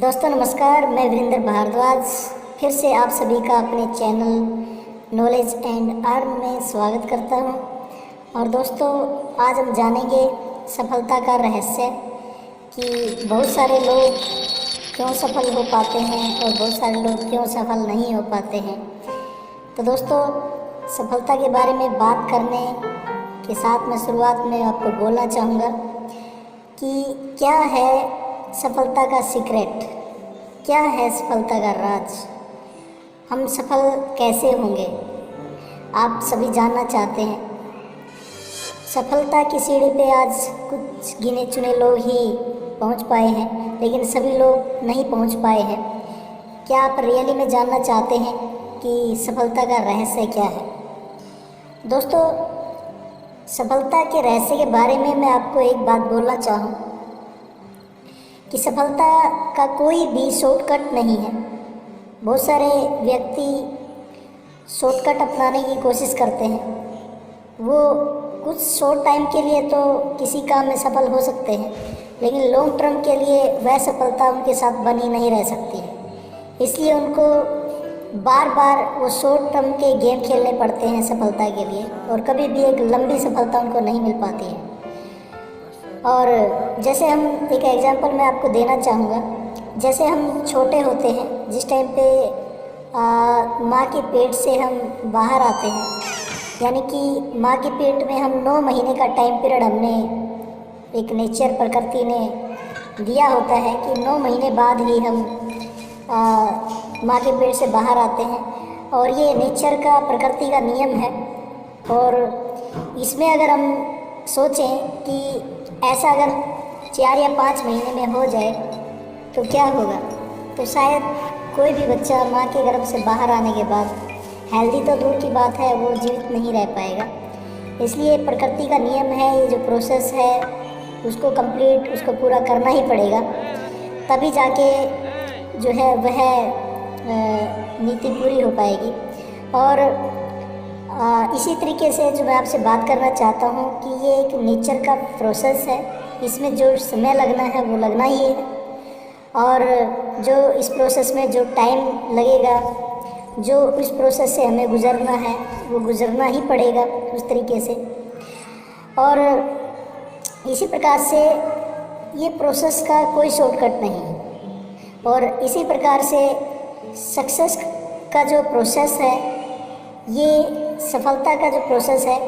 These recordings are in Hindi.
दोस्तों नमस्कार, मैं वीरेंद्र भारद्वाज फिर से आप सभी का अपने चैनल नॉलेज एंड अर्न में स्वागत करता हूं। और दोस्तों आज हम जानेंगे सफलता का रहस्य कि बहुत सारे लोग क्यों सफल हो पाते हैं और बहुत सारे लोग क्यों सफल नहीं हो पाते हैं। तो दोस्तों सफलता के बारे में बात करने के साथ मैं शुरुआत में आपको बोलना चाहूँगा कि क्या है सफलता का सीक्रेट, क्या है सफलता का राज, हम सफल कैसे होंगे, आप सभी जानना चाहते हैं। सफलता की सीढ़ी पे आज कुछ गिने चुने लोग ही पहुंच पाए हैं, लेकिन सभी लोग नहीं पहुंच पाए हैं। क्या आप रियली में जानना चाहते हैं कि सफलता का रहस्य क्या है? दोस्तों सफलता के रहस्य के बारे में मैं आपको एक बात बोलना चाहूँ कि सफलता का कोई भी शॉर्टकट नहीं है। बहुत सारे व्यक्ति शॉर्टकट अपनाने की कोशिश करते हैं। वो कुछ शॉर्ट टाइम के लिए तो किसी काम में सफल हो सकते हैं, लेकिन लॉन्ग टर्म के लिए वह सफलता उनके साथ बनी नहीं रह सकती है। इसलिए उनको बार बार वो शॉर्ट टर्म के गेम खेलने पड़ते हैं सफलता के लिए, और कभी भी एक लंबी सफलता उनको नहीं मिल पाती है। और जैसे हम एक एग्जांपल मैं आपको देना चाहूँगा, जैसे हम छोटे होते हैं, जिस टाइम पे माँ के पेट से हम बाहर आते हैं, यानी कि माँ के पेट में हम 9 महीने का टाइम पीरियड हमने एक नेचर प्रकृति ने दिया होता है कि 9 महीने बाद ही हम माँ के पेट से बाहर आते हैं। और ये नेचर का, प्रकृति का नियम है। और इसमें अगर हम सोचें कि ऐसा अगर 4 या 5 महीने में हो जाए तो क्या होगा, तो शायद कोई भी बच्चा माँ के गर्भ से बाहर आने के बाद हेल्दी तो दूर की बात है, वो जीवित नहीं रह पाएगा। इसलिए प्रकृति का नियम है, ये जो प्रोसेस है उसको कंप्लीट, उसको पूरा करना ही पड़ेगा, तभी जाके जो है वह नीति पूरी हो पाएगी। और इसी तरीके से जो मैं आपसे बात करना चाहता हूँ कि ये एक नेचर का प्रोसेस है, इसमें जो समय लगना है वो लगना ही है, और जो इस प्रोसेस में जो टाइम लगेगा, जो इस प्रोसेस से हमें गुजरना है वो गुजरना ही पड़ेगा उस तरीके से। और इसी प्रकार से ये प्रोसेस का कोई शॉर्टकट नहीं है। और इसी प्रकार से सक्सेस का जो प्रोसेस है, ये सफलता का जो प्रोसेस है,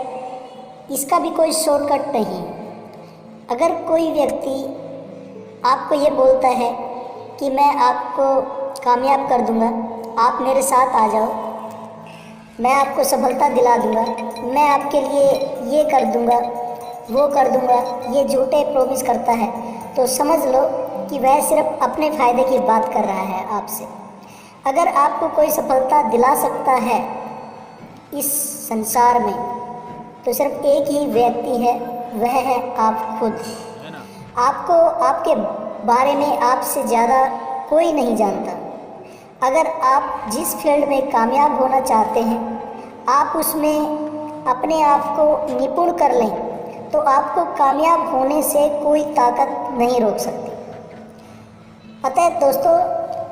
इसका भी कोई शॉर्टकट नहीं है। अगर कोई व्यक्ति आपको ये बोलता है कि मैं आपको कामयाब कर दूंगा, आप मेरे साथ आ जाओ, मैं आपको सफलता दिला दूंगा, मैं आपके लिए ये कर दूंगा, वो कर दूंगा, ये झूठे प्रॉमिस करता है, तो समझ लो कि वह सिर्फ अपने फ़ायदे की बात कर रहा है आपसे। अगर आपको कोई सफलता दिला सकता है इस संसार में, तो सिर्फ एक ही व्यक्ति है, वह है आप खुद। आपको आपके बारे में आपसे ज़्यादा कोई नहीं जानता। अगर आप जिस फील्ड में कामयाब होना चाहते हैं, आप उसमें अपने आप को निपुण कर लें, तो आपको कामयाब होने से कोई ताकत नहीं रोक सकती। अतः दोस्तों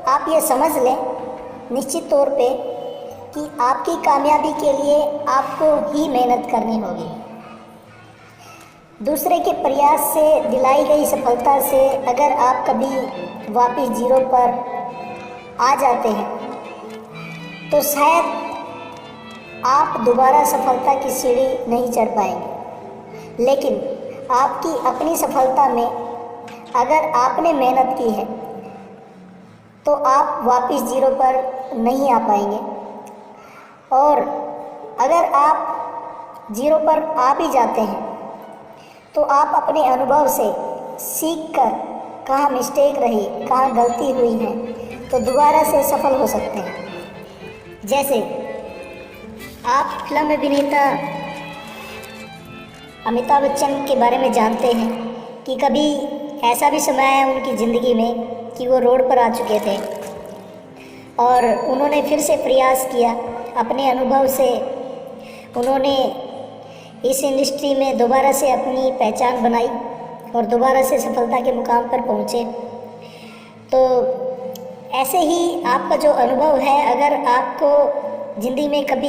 आप ये समझ लें निश्चित तौर पे कि आपकी कामयाबी के लिए आपको ही मेहनत करनी होगी। दूसरे के प्रयास से दिलाई गई सफलता से अगर आप कभी वापस जीरो पर आ जाते हैं तो शायद आप दोबारा सफलता की सीढ़ी नहीं चढ़ पाएंगे। लेकिन आपकी अपनी सफलता में अगर आपने मेहनत की है तो आप वापस जीरो पर नहीं आ पाएंगे। और अगर आप जीरो पर आ भी जाते हैं तो आप अपने अनुभव से सीख कर कहाँ मिस्टेक रही, कहाँ गलती हुई है, तो दोबारा से सफल हो सकते हैं। जैसे आप फिल्म अभिनेता अमिताभ बच्चन के बारे में जानते हैं कि कभी ऐसा भी समय आया उनकी ज़िंदगी में कि वो रोड पर आ चुके थे, और उन्होंने फिर से प्रयास किया। अपने अनुभव से उन्होंने इस इंडस्ट्री में दोबारा से अपनी पहचान बनाई और दोबारा से सफलता के मुकाम पर पहुँचे। तो ऐसे ही आपका जो अनुभव है, अगर आपको ज़िंदगी में कभी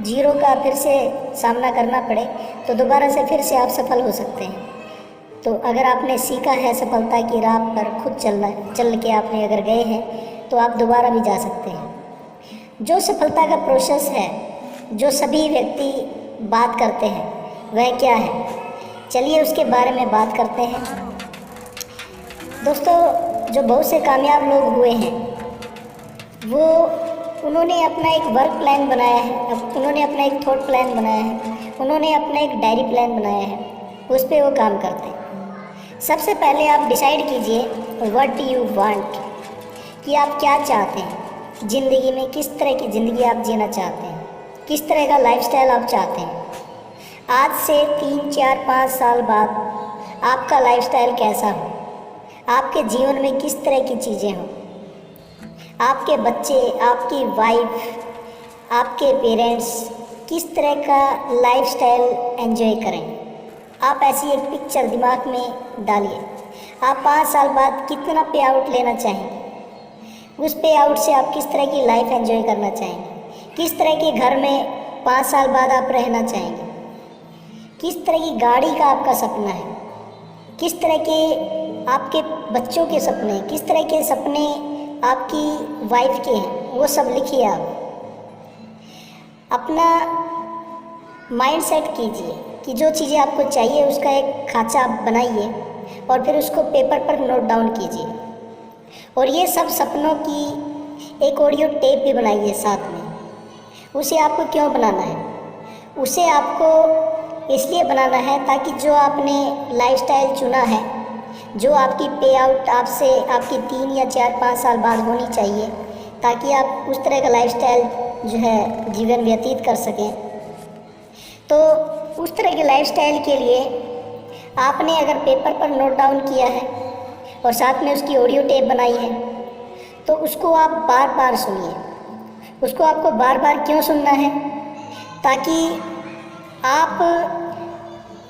जीरो का फिर से सामना करना पड़े तो दोबारा से फिर से आप सफल हो सकते हैं। तो अगर आपने सीखा है सफलता की राह पर खुद चल के आपने अगर गए हैं तो आप दोबारा भी जा सकते हैं। जो सफलता का प्रोसेस है, जो सभी व्यक्ति बात करते हैं, वह क्या है, चलिए उसके बारे में बात करते हैं। दोस्तों, जो बहुत से कामयाब लोग हुए हैं वो उन्होंने अपना एक वर्क प्लान बनाया है, उन्होंने अपना एक थॉट प्लान बनाया है, उन्होंने अपना एक डायरी प्लान बनाया है, उस पर वो काम करते हैं। सबसे पहले आप डिसाइड कीजिए व्हाट यू वांट, कि आप क्या चाहते हैं ज़िंदगी में, किस तरह की ज़िंदगी आप जीना चाहते हैं, किस तरह का लाइफस्टाइल आप चाहते हैं। आज से 3, 4, 5 साल बाद आपका लाइफस्टाइल कैसा हो, आपके जीवन में किस तरह की चीज़ें हों, आपके बच्चे, आपकी वाइफ, आपके पेरेंट्स किस तरह का लाइफस्टाइल एंजॉय करें। आप ऐसी एक पिक्चर दिमाग में डालिए। आप 5 साल बाद कितना पे आउट लेना चाहेंगे, उस पे आउट से आप किस तरह की लाइफ एंजॉय करना चाहेंगे, किस तरह के घर में 5 साल बाद आप रहना चाहेंगे, किस तरह की गाड़ी का आपका सपना है, किस तरह के आपके बच्चों के सपने, किस तरह के सपने आपकी वाइफ के हैं, वो सब लिखिए। आप अपना माइंड सेट कीजिए कि जो चीज़ें आपको चाहिए उसका एक खाचा आप बनाइए और फिर उसको पेपर पर नोट डाउन कीजिए। और ये सब सपनों की एक ऑडियो टेप भी बनाइए साथ में। उसे आपको क्यों बनाना है? उसे आपको इसलिए बनाना है ताकि जो आपने लाइफस्टाइल चुना है, जो आपकी पे आउट आपसे आपकी 3 या 4, 5 साल बाद होनी चाहिए, ताकि आप उस तरह का लाइफस्टाइल जो है जीवन व्यतीत कर सकें। तो उस तरह के लाइफस्टाइल के लिए आपने अगर पेपर पर नोट डाउन किया है और साथ में उसकी ऑडियो टेप बनाई है, तो उसको आप बार बार सुनिए। उसको आपको बार बार क्यों सुनना है? ताकि आप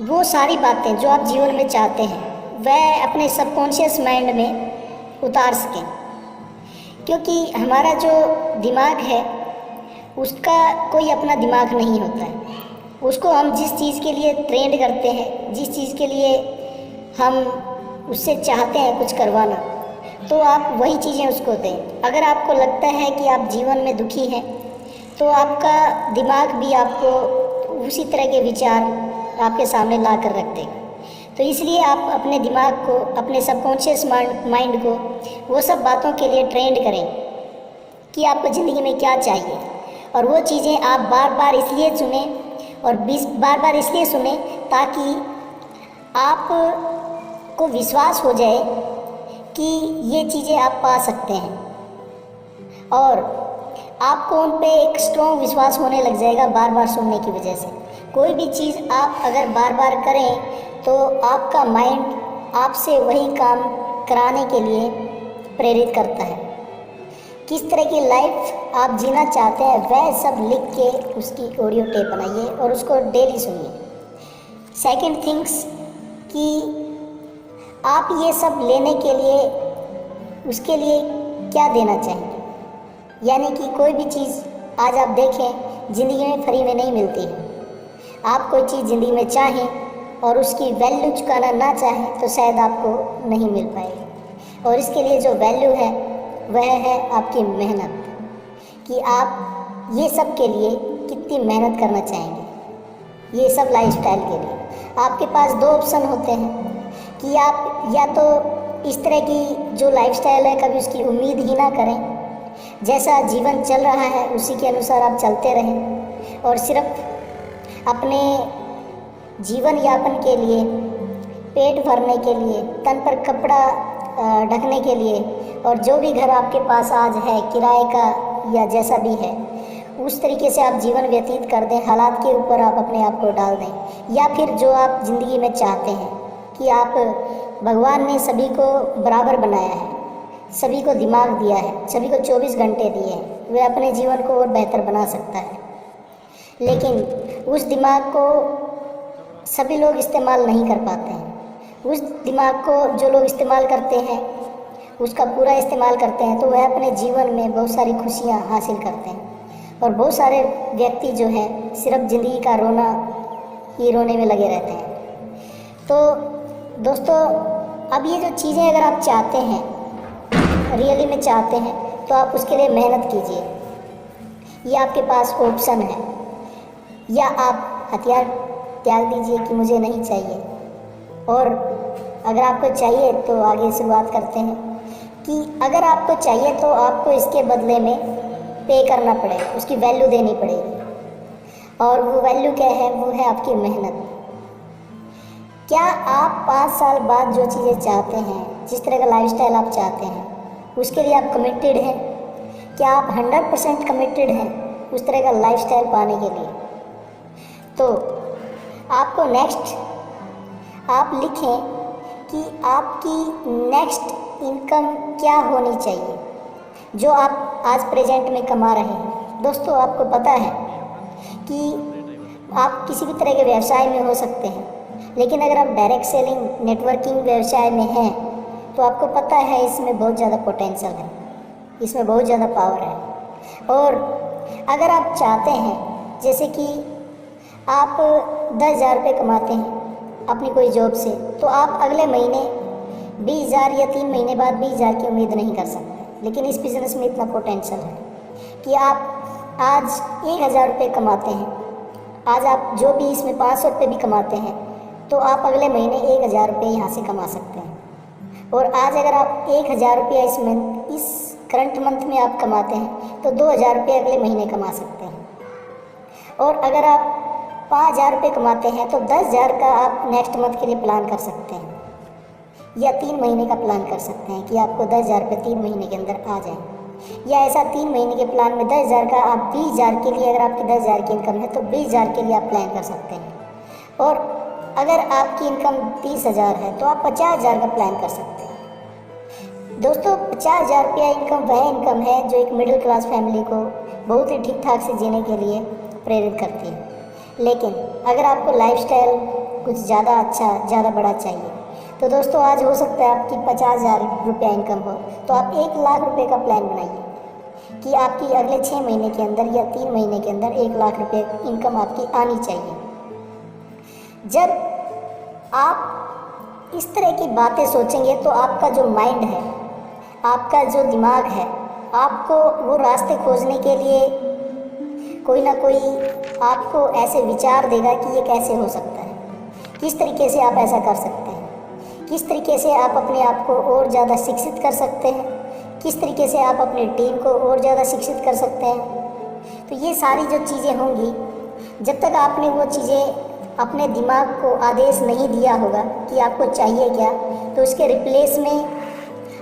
वो सारी बातें जो आप जीवन में चाहते हैं वह अपने सबकॉन्शियस माइंड में उतार सकें। क्योंकि हमारा जो दिमाग है उसका कोई अपना दिमाग नहीं होता है। उसको हम जिस चीज़ के लिए ट्रेंड करते हैं, जिस चीज़ के लिए हम उससे चाहते हैं कुछ करवाना, तो आप वही चीज़ें उसको दें। अगर आपको लगता है कि आप जीवन में दुखी हैं तो आपका दिमाग भी आपको उसी तरह के विचार आपके सामने ला कर रख देगा। तो इसलिए आप अपने दिमाग को, अपने सबकॉन्शियस माइंड को वो सब बातों के लिए ट्रेंड करें कि आपको ज़िंदगी में क्या चाहिए। और वो चीज़ें आप बार बार इसलिए सुनें और बार बार इसलिए सुने ताकि आप को विश्वास हो जाए कि ये चीज़ें आप पा सकते हैं, और आपको उन पे एक स्ट्रॉन्ग विश्वास होने लग जाएगा बार बार सुनने की वजह से। कोई भी चीज़ आप अगर बार बार करें तो आपका माइंड आपसे वही काम कराने के लिए प्रेरित करता है। किस तरह की लाइफ आप जीना चाहते हैं वह सब लिख के उसकी ऑडियो टेप बनाइए और उसको डेली सुनिए। सेकंड थिंग्स कि आप ये सब लेने के लिए उसके लिए क्या देना चाहेंगे। यानी कि कोई भी चीज़ आज आप देखें ज़िंदगी में फ्री में नहीं मिलती है। आप कोई चीज़ ज़िंदगी में चाहें और उसकी वैल्यू चुकाना ना चाहें तो शायद आपको नहीं मिल पाएगी। और इसके लिए जो वैल्यू है वह है आपकी मेहनत, कि आप ये सब के लिए कितनी मेहनत करना चाहेंगे। ये सब लाइफस्टाइल के लिए आपके पास 2 ऑप्शन होते हैं कि आप या तो इस तरह की जो लाइफस्टाइल है कभी उसकी उम्मीद ही ना करें, जैसा जीवन चल रहा है उसी के अनुसार आप चलते रहें और सिर्फ अपने जीवन यापन के लिए, पेट भरने के लिए, तन पर कपड़ा ढकने के लिए, और जो भी घर आपके पास आज है किराए का या जैसा भी है उस तरीके से आप जीवन व्यतीत कर दें, हालात के ऊपर आप अपने आप को डाल दें। या फिर जो आप ज़िंदगी में चाहते हैं कि आप, भगवान ने सभी को बराबर बनाया है, सभी को दिमाग दिया है, सभी को 24 घंटे दिए हैं, वे अपने जीवन को और बेहतर बना सकता है। लेकिन उस दिमाग को सभी लोग इस्तेमाल नहीं कर पाते हैं। उस दिमाग को जो लोग इस्तेमाल करते हैं उसका पूरा इस्तेमाल करते हैं तो वह अपने जीवन में बहुत सारी खुशियाँ हासिल करते हैं। और बहुत सारे व्यक्ति जो हैं सिर्फ ज़िंदगी का रोना ही रोने में लगे रहते हैं। तो दोस्तों, अब ये जो चीज़ें अगर आप चाहते हैं, रियली में चाहते हैं, तो आप उसके लिए मेहनत कीजिए। ये आपके पास ऑप्शन है, या आप हथियार त्याग दीजिए कि मुझे नहीं चाहिए। और अगर आपको चाहिए तो आगे शुरुआत करते हैं कि अगर आपको चाहिए तो आपको इसके बदले में पे करना पड़ेगा, उसकी वैल्यू देनी पड़ेगी। और वो वैल्यू क्या है? वो है आपकी मेहनत। क्या आप 5 साल बाद जो चीज़ें चाहते हैं, जिस तरह का लाइफस्टाइल आप चाहते हैं, उसके लिए आप कमिटेड हैं? क्या आप 100% कमिटेड हैं उस तरह का लाइफस्टाइल पाने के लिए? तो आपको नेक्स्ट आप लिखें कि आपकी नेक्स्ट इनकम क्या होनी चाहिए जो आप आज प्रेजेंट में कमा रहे हैं। दोस्तों, आपको पता है कि आप किसी भी तरह के व्यवसाय में हो सकते हैं, लेकिन अगर आप डायरेक्ट सेलिंग, नेटवर्किंग व्यवसाय में हैं तो आपको पता है इसमें बहुत ज़्यादा पोटेंशियल है, इसमें बहुत ज़्यादा पावर है। और अगर आप चाहते हैं, जैसे कि आप 10,000 रुपये कमाते हैं अपनी कोई जॉब से, तो आप अगले महीने 20,000 या 3 महीने बाद 20,000 की उम्मीद नहीं कर सकते। लेकिन इस बिज़नेस में इतना पोटेंशियल है कि आप आज 1,000 रुपये कमाते हैं, आज आप जो भी इसमें 500 रुपये भी कमाते हैं, तो आप अगले महीने 1,000 रुपये यहाँ से कमा सकते हैं। और आज अगर आप 1,000 रुपया इस करंट मंथ में आप कमाते हैं तो 2,000 रुपये अगले महीने कमा सकते हैं। और अगर आप 5,000 रुपये कमाते हैं तो 10,000 का आप नेक्स्ट मंथ के लिए प्लान कर सकते हैं, या 3 महीने का प्लान कर सकते हैं कि आपको 10,000 रुपये 3 महीने के अंदर आ जाए। या ऐसा 3 महीने के प्लान में 10,000 का आप 20,000 के लिए, अगर आपकी 10,000 की इनकम है तो 20,000 के लिए आप प्लान कर सकते हैं। और अगर आपकी इनकम 30,000 है तो आप 50,000 का प्लान कर सकते हैं। दोस्तों, 50,000 रुपया इनकम वह इनकम है जो एक मिडिल क्लास फैमिली को बहुत ही ठीक ठाक से जीने के लिए प्रेरित करती है। लेकिन अगर आपको लाइफस्टाइल कुछ ज़्यादा अच्छा, ज़्यादा बड़ा चाहिए, तो दोस्तों आज हो सकता है आपकी 50,000 रुपया इनकम हो तो आप 1,00,000 रुपये का प्लान बनाइए कि आपकी अगले 6 महीने के अंदर या 3 महीने के अंदर 1,00,000 रुपये इनकम आपकी आनी चाहिए। जब आप इस तरह की बातें सोचेंगे तो आपका जो माइंड है, आपका जो दिमाग है, आपको वो रास्ते खोजने के लिए कोई ना कोई आपको ऐसे विचार देगा कि ये कैसे हो सकता है, किस तरीके से आप ऐसा कर सकते हैं, किस तरीके से आप अपने आप को और ज़्यादा शिक्षित कर सकते हैं, किस तरीके से आप अपनी टीम को और ज़्यादा शिक्षित कर सकते हैं। तो ये सारी जो चीज़ें होंगी, जब तक आपने वो चीज़ें अपने दिमाग को आदेश नहीं दिया होगा कि आपको चाहिए क्या, तो उसके रिप्लेस में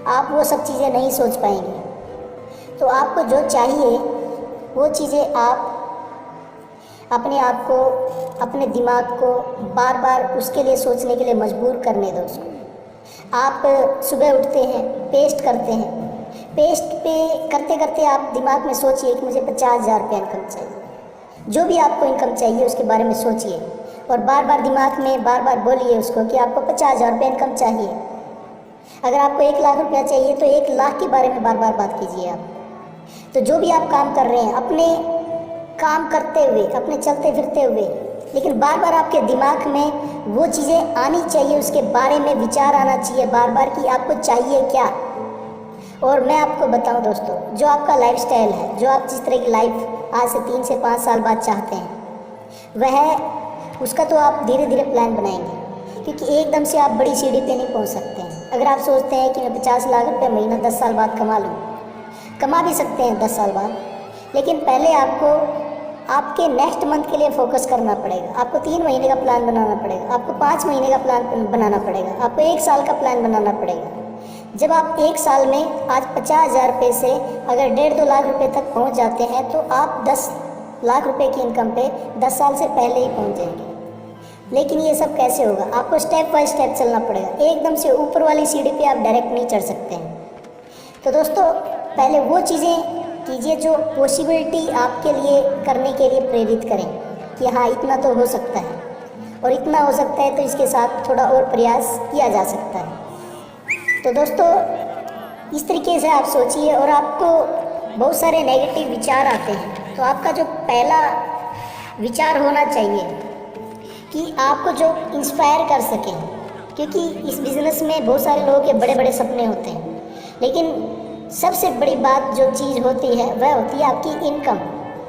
आप वो सब चीज़ें नहीं सोच पाएंगे। तो आपको जो चाहिए वो चीज़ें आप अपने आप को, अपने दिमाग को बार बार उसके लिए सोचने के लिए मजबूर करने दो उसको। आप सुबह उठते हैं, पेस्ट करते हैं, पेस्ट पे करते करते आप दिमाग में सोचिए कि मुझे 50,000 रुपये इनकम चाहिए। जो भी आपको इनकम चाहिए उसके बारे में सोचिए और बार बार दिमाग में बार बार बोलिए उसको कि आपको 50,000 रुपये इनकम चाहिए। अगर आपको 1,00,000 रुपया चाहिए तो 1,00,000 के बारे में बार बार बात कीजिए आप। तो जो भी आप काम कर रहे हैं, अपने काम करते हुए, अपने चलते फिरते हुए, लेकिन बार बार आपके दिमाग में वो चीज़ें आनी चाहिए, उसके बारे में विचार आना चाहिए बार बार कि आपको चाहिए क्या। और मैं आपको बताऊं दोस्तों, जो आपका लाइफस्टाइल है, जो आप जिस तरह की लाइफ आज से 3 से 5 साल बाद चाहते हैं, वह उसका तो आप धीरे धीरे प्लान बनाएंगे, क्योंकि एकदम से आप बड़ी सीढ़ी पे नहीं पहुंच सकते हैं। अगर आप सोचते हैं कि मैं 50 लाख रुपये महीना 10 साल बाद कमा लूँ, कमा भी सकते हैं 10 साल बाद, लेकिन पहले आपको आपके नेक्स्ट मंथ के लिए फोकस करना पड़ेगा। आपको 3 महीने का प्लान बनाना पड़ेगा, आपको 5 महीने का प्लान बनाना पड़ेगा, आपको 1 साल का प्लान बनाना पड़ेगा। जब आप 1 साल में आज 50,000 रुपये से अगर 1.5-2 लाख रुपये तक पहुंच जाते हैं तो आप 10 लाख रुपये की इनकम पे 10 साल से पहले ही पहुंच जाएंगे। लेकिन ये सब कैसे होगा? आपको स्टेप बाय स्टेप चलना पड़ेगा। एकदम से ऊपर वाली सीढ़ी पे आप डायरेक्ट नहीं चढ़ सकते हैं। तो दोस्तों, पहले वो चीज़ें कीजिए जो पॉसिबिलिटी आपके लिए करने के लिए प्रेरित करें कि हाँ इतना तो हो सकता है, और इतना हो सकता है तो इसके साथ थोड़ा और प्रयास किया जा सकता है। तो दोस्तों, इस तरीके से आप सोचिए और आपको बहुत सारे नेगेटिव विचार आते हैं, तो आपका जो पहला विचार होना चाहिए कि आपको जो इंस्पायर कर सके, क्योंकि इस बिज़नेस में बहुत सारे लोगों के बड़े बड़े सपने होते हैं, लेकिन सबसे बड़ी बात जो चीज़ होती है वह होती है आपकी इनकम,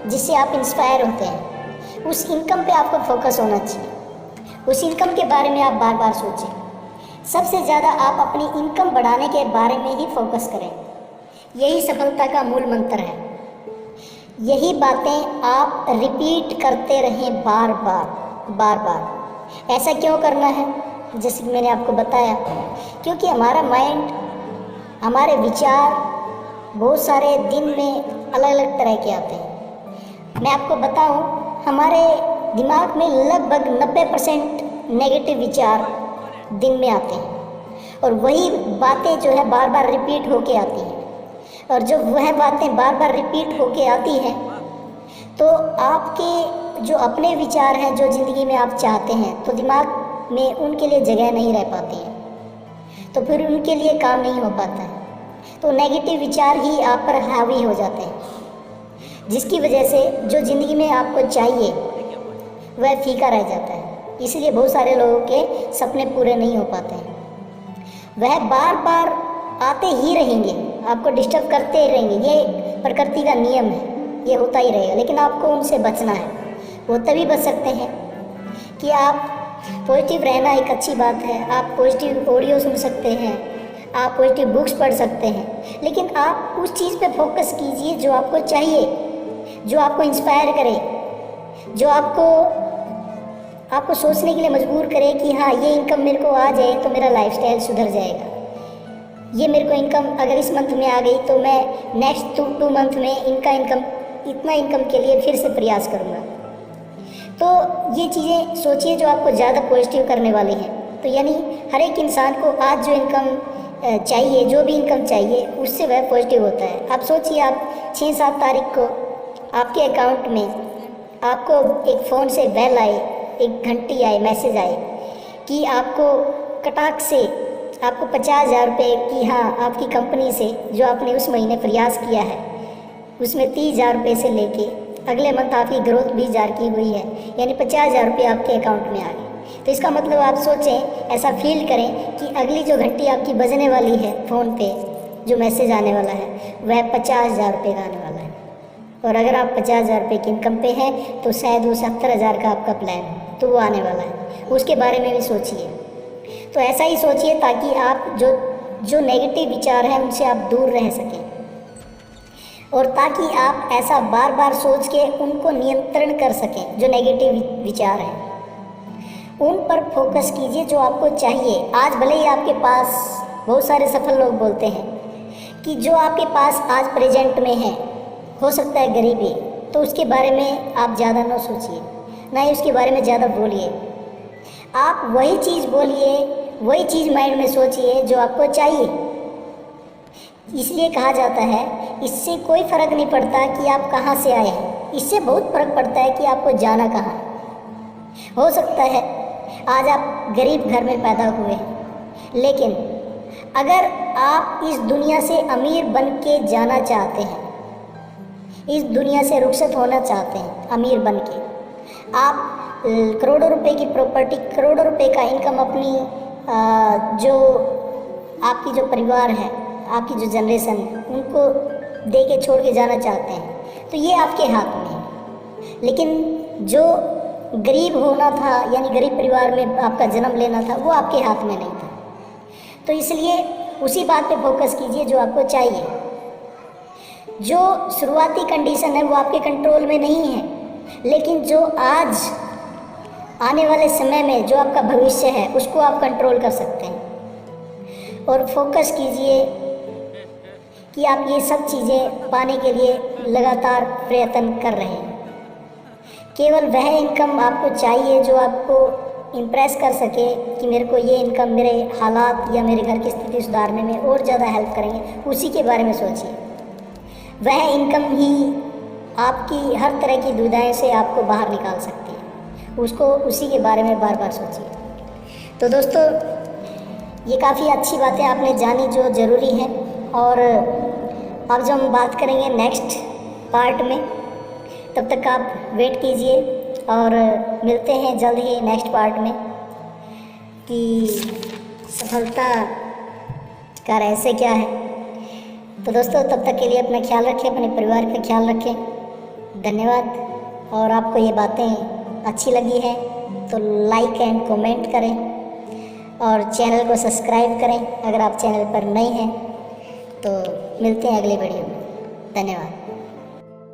जिससे आप इंस्पायर होते हैं। उस इनकम पे आपको फोकस होना चाहिए, उस इनकम के बारे में आप बार बार सोचें। सबसे ज़्यादा आप अपनी इनकम बढ़ाने के बारे में ही फोकस करें, यही सफलता का मूल मंत्र है। यही बातें आप रिपीट करते रहें बार बार। ऐसा क्यों करना है? जैसे कि मैंने आपको बताया, क्योंकि हमारा माइंड, हमारे विचार बहुत सारे दिन में अलग अलग तरह के आते हैं। मैं आपको बताऊं, हमारे दिमाग में लगभग 90% नेगेटिव विचार दिन में आते हैं, और वही बातें जो है बार बार रिपीट होके आती हैं। और जब वह बातें बार बार रिपीट होके आती हैं, तो आपके जो अपने विचार हैं, जो ज़िंदगी में आप चाहते हैं, तो दिमाग में उनके लिए जगह नहीं रह पाती है, तो फिर उनके लिए काम नहीं हो पाता है। तो नेगेटिव विचार ही आप पर हावी हो जाते हैं, जिसकी वजह से जो ज़िंदगी में आपको चाहिए वह फीका रह जाता है। इसलिए बहुत सारे लोगों के सपने पूरे नहीं हो पाते हैं। वह बार बार आते ही रहेंगे, आपको डिस्टर्ब करते ही रहेंगे, ये प्रकृति का नियम है, ये होता ही रहेगा। लेकिन आपको उनसे बचना है। वो तभी बच सकते हैं कि आप पॉजिटिव रहना एक अच्छी बात है। आप पॉजिटिव ऑडियो सुन सकते हैं, आप पॉजिटिव बुक्स पढ़ सकते हैं, लेकिन आप उस चीज़ पे फोकस कीजिए जो आपको चाहिए, जो आपको इंस्पायर करे, जो आपको सोचने के लिए मजबूर करे कि हाँ, ये इनकम मेरे को आ जाए तो मेरा लाइफस्टाइल सुधर जाएगा। ये मेरे को इनकम अगर इस मंथ में आ गई तो मैं नेक्स्ट 2 मंथ में इतना इनकम के लिए फिर से प्रयास करूँगा। तो ये चीज़ें सोचिए जो आपको ज़्यादा पॉजिटिव करने वाली हैं। तो यानी हर एक इंसान को आज जो इनकम चाहिए, जो भी इनकम चाहिए, उससे वह पॉजिटिव होता है। आप सोचिए, आप 6-7 तारीख को आपके अकाउंट में आपको एक फ़ोन से बेल आए, एक घंटी आए, मैसेज आए कि आपको कटाक से आपको 50,000 रुपये की, हाँ, आपकी कंपनी से जो आपने उस महीने प्रयास किया है उसमें 30,000 रुपये से लेके अगले मंथ आपकी ग्रोथ 20,000 की हुई है, यानी 50,000 रुपये आपके अकाउंट में आ गए। तो इसका मतलब आप सोचें, ऐसा फील करें कि अगली जो घंटी आपकी बजने वाली है फ़ोन पे, जो मैसेज आने वाला है वह 50,000 रुपये का आने वाला है। और अगर आप 50,000 रुपये की इनकम पे हैं तो शायद वो 70,000 का आपका प्लान है, तो वो आने वाला है, उसके बारे में भी सोचिए। तो ऐसा ही सोचिए ताकि आप जो नेगेटिव विचार हैं उनसे आप दूर रह सकें, और ताकि आप ऐसा बार बार सोच के उनको नियंत्रण कर सकें। जो नेगेटिव विचार हैं उन पर फोकस कीजिए, जो आपको चाहिए। आज भले ही आपके पास, बहुत सारे सफल लोग बोलते हैं कि जो आपके पास आज प्रेजेंट में है, हो सकता है गरीबी, तो उसके बारे में आप ज़्यादा ना सोचिए, ना ही उसके बारे में ज़्यादा बोलिए। आप वही चीज़ बोलिए, वही चीज़ माइंड में सोचिए जो आपको चाहिए। इसलिए कहा जाता है, इससे कोई फ़र्क नहीं पड़ता कि आप कहाँ से आए हैं, इससे बहुत फ़र्क पड़ता है कि आपको जाना कहाँ है। हो सकता है आज आप गरीब घर में पैदा हुए हैं, लेकिन अगर आप इस दुनिया से अमीर बन के जाना चाहते हैं, इस दुनिया से रुखसत होना चाहते हैं अमीर बन के, आप करोड़ों रुपए की प्रॉपर्टी, करोड़ों रुपए का इनकम अपनी जो आपकी जो परिवार है, आपकी जो जनरेशन है, उनको दे के छोड़ के जाना चाहते हैं, तो ये आपके हाथ में है। लेकिन जो गरीब होना था, यानी गरीब परिवार में आपका जन्म लेना था, वो आपके हाथ में नहीं था। तो इसलिए उसी बात पे फोकस कीजिए जो आपको चाहिए। जो शुरुआती कंडीशन है वो आपके कंट्रोल में नहीं है, लेकिन जो आज आने वाले समय में जो आपका भविष्य है उसको आप कंट्रोल कर सकते हैं। और फोकस कीजिए कि आप ये सब चीज़ें पाने के लिए लगातार प्रयत्न कर रहे हैं। केवल वह इनकम आपको चाहिए जो आपको इम्प्रेस कर सके कि मेरे को ये इनकम मेरे हालात या मेरे घर की स्थिति सुधारने में और ज़्यादा हेल्प करेंगे, उसी के बारे में सोचिए। वह इनकम ही आपकी हर तरह की दुविधाएं से आपको बाहर निकाल सकती है, उसी के बारे में बार बार सोचिए। तो दोस्तों, ये काफ़ी अच्छी बातें आपने जानी जो ज़रूरी है, और अब जो हम बात करेंगे नेक्स्ट पार्ट में, तब तक आप वेट कीजिए और मिलते हैं जल्द ही नेक्स्ट पार्ट में कि सफलता का रहस्य क्या है। तो दोस्तों तब तक के लिए अपना ख्याल रखें, अपने परिवार का ख्याल रखें। धन्यवाद। और आपको ये बातें अच्छी लगी है तो लाइक एंड कमेंट करें और चैनल को सब्सक्राइब करें अगर आप चैनल पर नए हैं। तो मिलते हैं अगले वीडियो में। धन्यवाद।